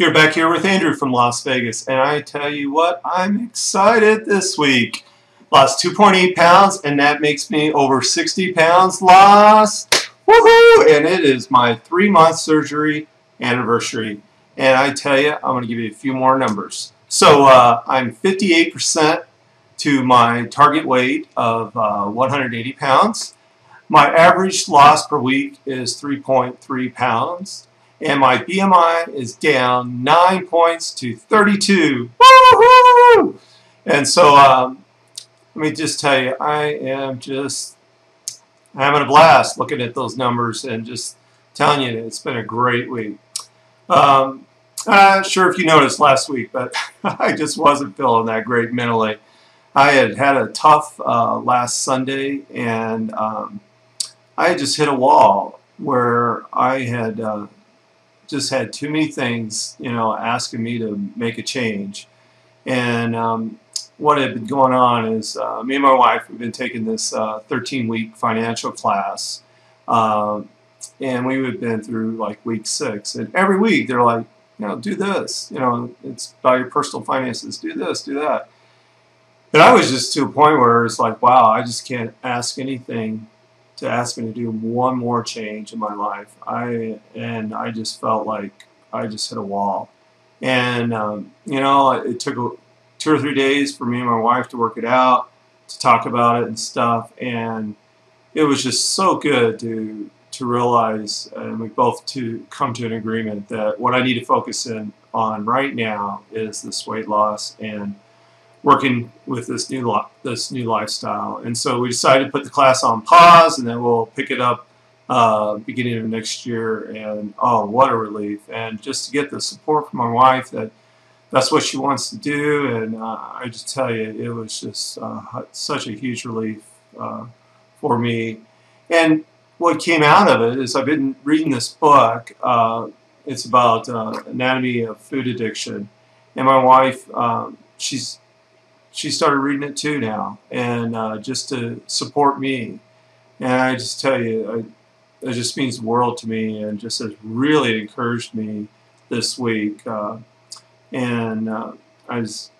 You're back here with Andrew from Las Vegas, and I tell you what, I'm excited this week. Lost 2.8 pounds, and that makes me over 60 pounds lost. Woohoo! And it is my 3-month surgery anniversary. And I tell you, I'm going to give you a few more numbers. So I'm 58% to my target weight of 180 pounds. My average loss per week is 3.3 pounds. And my BMI is down 9 points to 32. Woohoo! And so let me just tell you, I am just having a blast looking at those numbers and just telling you that it's been a great week. I'm not sure if you noticed last week, but I just wasn't feeling that great mentally. I had a tough last Sunday, and I just hit a wall where I had just had too many things, asking me to make a change. And what had been going on is me and my wife, we've been taking this 13-week financial class, and we've been through like week 6. And every week they're like, do this, it's about your personal finances, do this, do that. And I was just to a point where it's like, wow, I just can't ask anything to ask me to do one more change in my life. I just felt like I just hit a wall. And it took 2 or 3 days for me and my wife to work it out, to talk about it and stuff, and it was just so good to realize, and we both to come to an agreement that what I need to focus in on right now is this weight loss and working with this new lifestyle. And so we decided to put the class on pause, and then we'll pick it up beginning of next year. And oh, what a relief! And just to get the support from my wife that that's what she wants to do, and I just tell you, it was just such a huge relief for me. And what came out of it is I've been reading this book. It's about anatomy of food addiction, and my wife, she started reading it too now, and just to support me. And I just tell you, it just means the world to me, and just has really encouraged me this week. And I just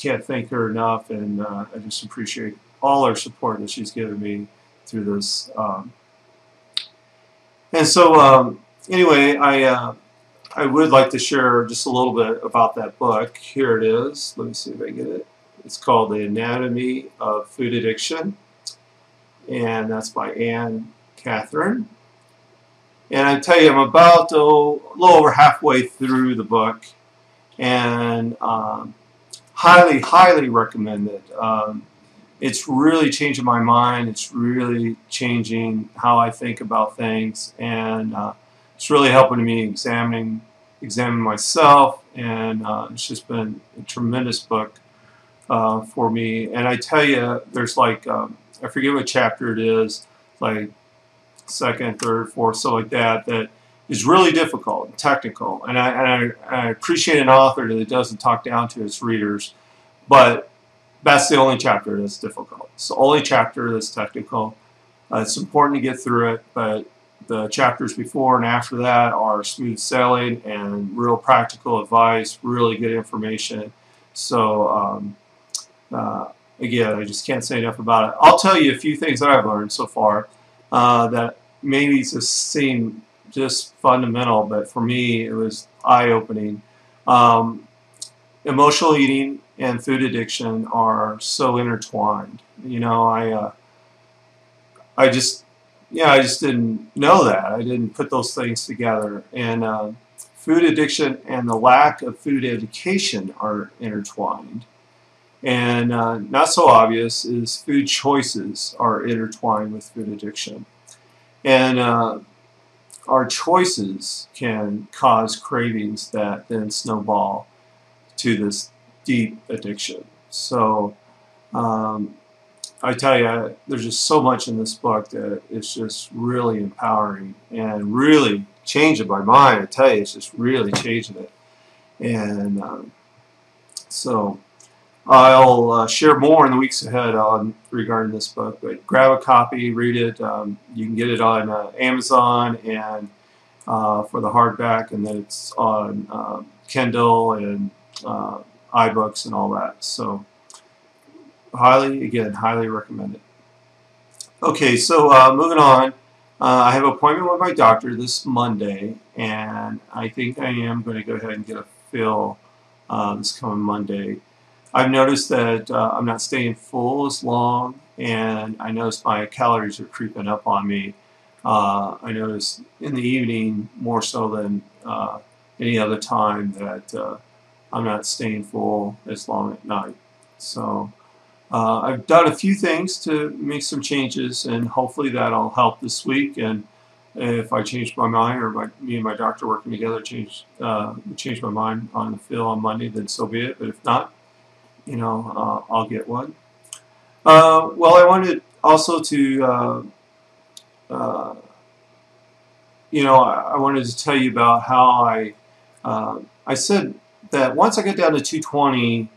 can't thank her enough, and I just appreciate all her support that she's given me through this. And so anyway, I would like to share just a little bit about that book. Here it is. Let me see if I get it. It's called The Anatomy of Food Addiction, and that's by Anne Catherine. And I tell you, I'm about a little over halfway through the book, and highly, highly recommend it. It's really changing my mind. It's really changing how I think about things, and it's really helping me examine myself. And it's just been a tremendous book for me. And I tell you, there's like I forget what chapter it is, like 2nd, 3rd, 4th, so like that is really difficult and technical. And I appreciate an author that doesn't talk down to its readers, but that's the only chapter that's difficult. It's the only chapter that's technical. It's important to get through it, but the chapters before and after that are smooth sailing and real practical advice, really good information. So again, I just can't say enough about it. I'll tell you a few things that I've learned so far that maybe just seem just fundamental, but for me it was eye-opening. Emotional eating and food addiction are so intertwined. I just didn't know that. I didn't put those things together. And food addiction and the lack of food education are intertwined. And not so obvious is food choices are intertwined with food addiction. And our choices can cause cravings that then snowball to this deep addiction. So I tell you, there's just so much in this book that it's just really empowering and really changing my mind. I tell you, it's just really changing it. And so I'll share more in the weeks ahead regarding this book. But grab a copy, read it. You can get it on Amazon, and for the hardback, and then it's on Kindle and iBooks and all that. So highly recommend it. Okay, so moving on. I have an appointment with my doctor this Monday, and I think I am going to go ahead and get a fill this coming Monday. I've noticed that I'm not staying full as long, and I noticed my calories are creeping up on me. I notice in the evening more so than any other time that I'm not staying full as long at night. So I've done a few things to make some changes, and hopefully that'll help this week. And if I change my mind, or me and my doctor working together change my mind on the fill on Monday, then so be it. But if not, I'll get one. Well, I wanted also to I wanted to tell you about how I said that once I get down to 220,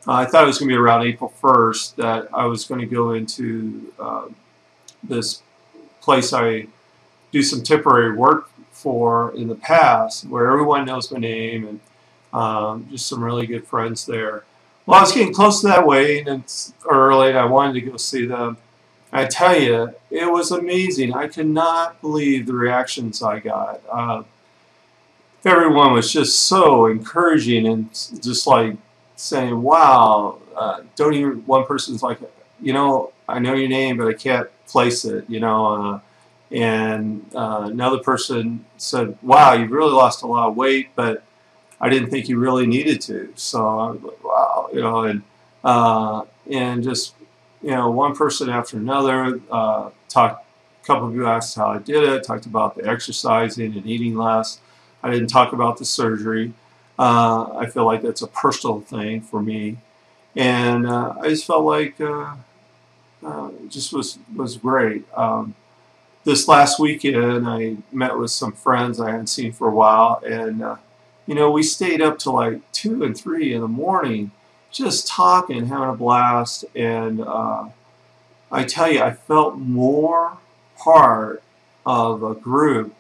I thought it was going to be around April 1st that I was going to go into this place I do some temporary work for in the past, where everyone knows my name, and just some really good friends there. Well, I was getting close to that weight, and it's early, and I wanted to go see them. I tell you, it was amazing. I could not believe the reactions I got. Everyone was just so encouraging and just like saying, wow, don't even, one person's like, I know your name, but I can't place it, and another person said, wow, you've really lost a lot of weight, but I didn't think you really needed to. So I was like, wow, and just, one person after another talked. A couple of you asked how I did it, talked about the exercising and eating less. I didn't talk about the surgery. I feel like that's a personal thing for me, and I just felt like it just was great. This last weekend, I met with some friends I hadn't seen for a while, and we stayed up till like 2 and 3 in the morning, just talking, having a blast. And I tell you, I felt more part of a group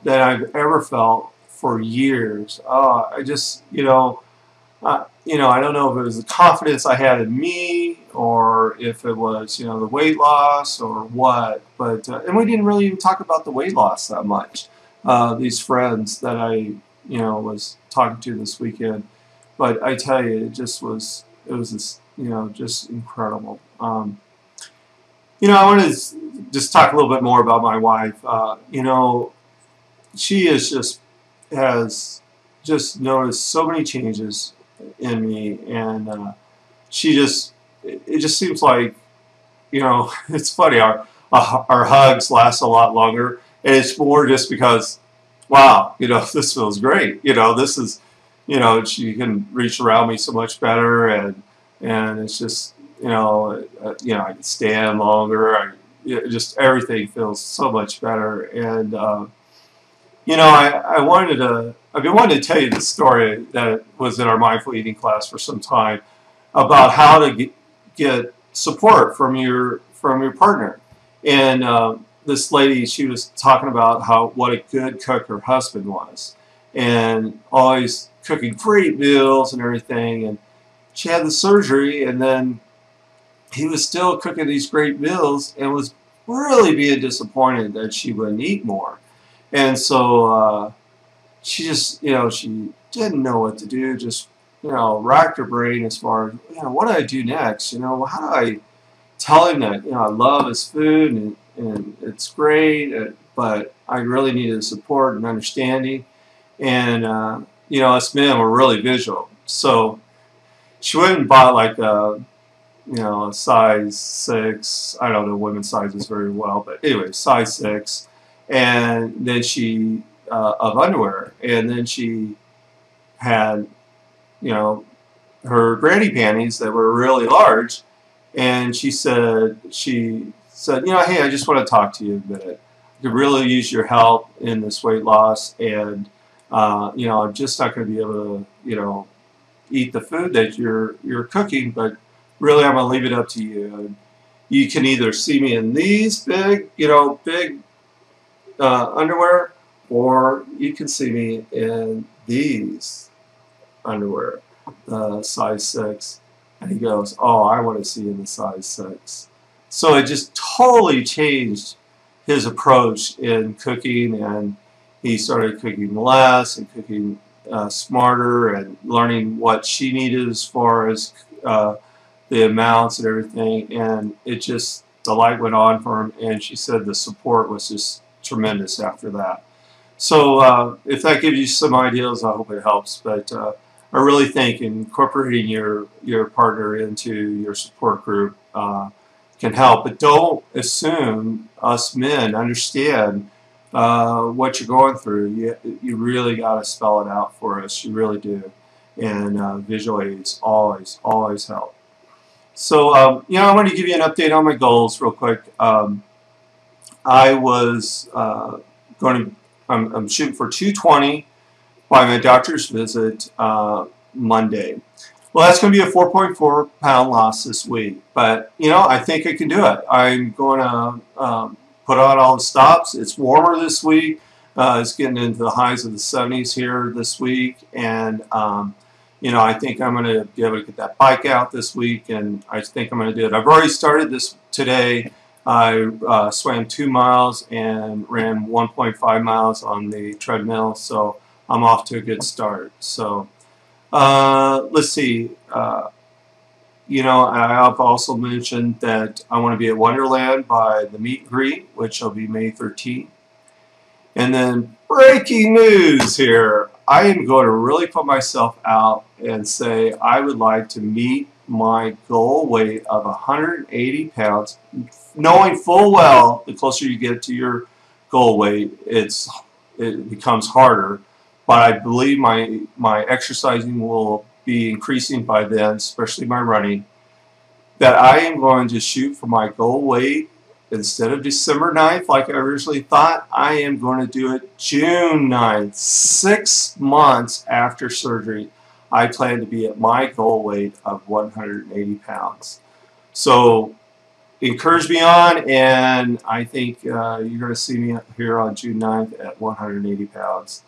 than I've ever felt for years. I just, I don't know if it was the confidence I had in me, or if it was, the weight loss or what. But and we didn't really even talk about the weight loss that much. These friends that I, was talking to this weekend. But I tell you, it was just, just incredible. I wanted to just talk a little bit more about my wife. She has just noticed so many changes in me, and it just seems like, it's funny, our hugs last a lot longer, and it's more just because, wow, this feels great. This is, she can reach around me so much better, and it's just, I can stand longer. Just everything feels so much better. And I've been wanting to tell you this story that was in our mindful eating class for some time, about how to get support from your partner. And this lady, she was talking about what a good cook her husband was, and always cooking great meals and everything. And she had the surgery, and then he was still cooking these great meals, and was really being disappointed that she wouldn't eat more. And so she just, she didn't know what to do, just, racked her brain as far as, what do I do next? How do I tell him that, I love his food, and it's great, but I really needed support and understanding. And, us men were really visual. So she went and bought like a size 6, I don't know women's sizes very well, but anyway, size 6, and then she, of underwear, and then she had, her granny panties that were really large, and she said, hey, I just want to talk to you a bit. I could really use your help in this weight loss, and, I'm just not going to be able to, eat the food that you're cooking, but really I'm going to leave it up to you. And you can either see me in these big underwear, or you can see me in these underwear, size 6. And he goes, oh, I want to see you in the size 6. So it just totally changed his approach in cooking, and he started cooking less and cooking smarter and learning what she needed as far as the amounts and everything. And it just, the light went on for him, and she said the support was just tremendous after that. So if that gives you some ideas, I hope it helps. But I really think incorporating your partner into your support group can help. But don't assume us men understand what you're going through. You really got to spell it out for us. You really do. And visual aids always help. So you know, I want to give you an update on my goals real quick. I was I'm shooting for 220 by my doctor's visit Monday. Well, that's going to be a 4.4 pound loss this week, but you know, I think I can do it. I'm going to put on all the stops. It's warmer this week. It's getting into the highs of the 70s here this week, and you know, I think I'm going to be able to get that bike out this week, and I think I'm going to do it. I've already started this today. I swam 2 miles and ran 1.5 miles on the treadmill, so I'm off to a good start. So let's see. You know, I've also mentioned that I want to be at Wonderland by the meet and greet, which will be May 13th. And then breaking news here. I am going to really put myself out and say I would like to meet my goal weight of 180 pounds, knowing full well the closer you get to your goal weight, it becomes harder. But I believe my exercising will be increasing by then, especially my running, that I am going to shoot for my goal weight. Instead of December 9th, like I originally thought, I am going to do it June 9th, 6 months after surgery. I plan to be at my goal weight of 180 pounds. So encourage me on, and I think you're going to see me here on June 9th at 180 pounds.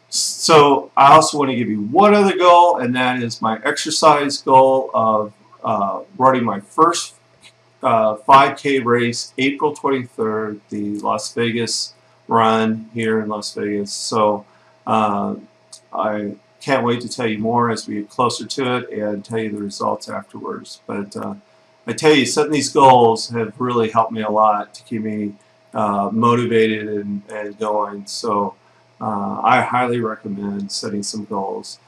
So I also want to give you one other goal, and that is my exercise goal of running my first 5K race, April 23rd, the Las Vegas run here in Las Vegas. So I can't wait to tell you more as we get closer to it and tell you the results afterwards. But I tell you, setting these goals have really helped me a lot to keep me motivated and going. So I highly recommend setting some goals.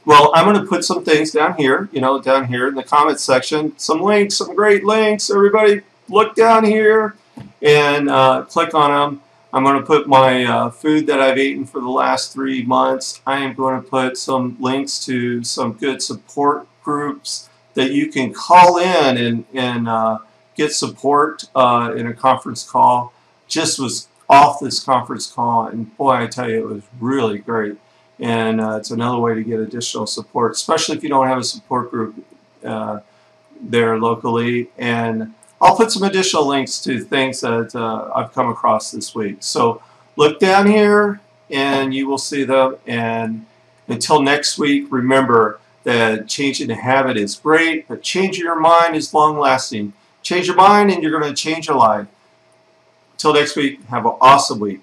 Well, I'm going to put some things down here, you know, down here in the comments section. Some links, some great links. Everybody look down here and click on them. I'm going to put my food that I've eaten for the last 3 months. I am going to put some links to some good support groups that you can call in and get support in a conference call. Just was off this conference call, and boy, I tell you, it was really great. And it's another way to get additional support, especially if you don't have a support group there locally. And I'll put some additional links to things that I've come across this week. So look down here and you will see them. And until next week, remember that changing a habit is great, but changing your mind is long-lasting. Change your mind and you're going to change your life. Until next week, have an awesome week.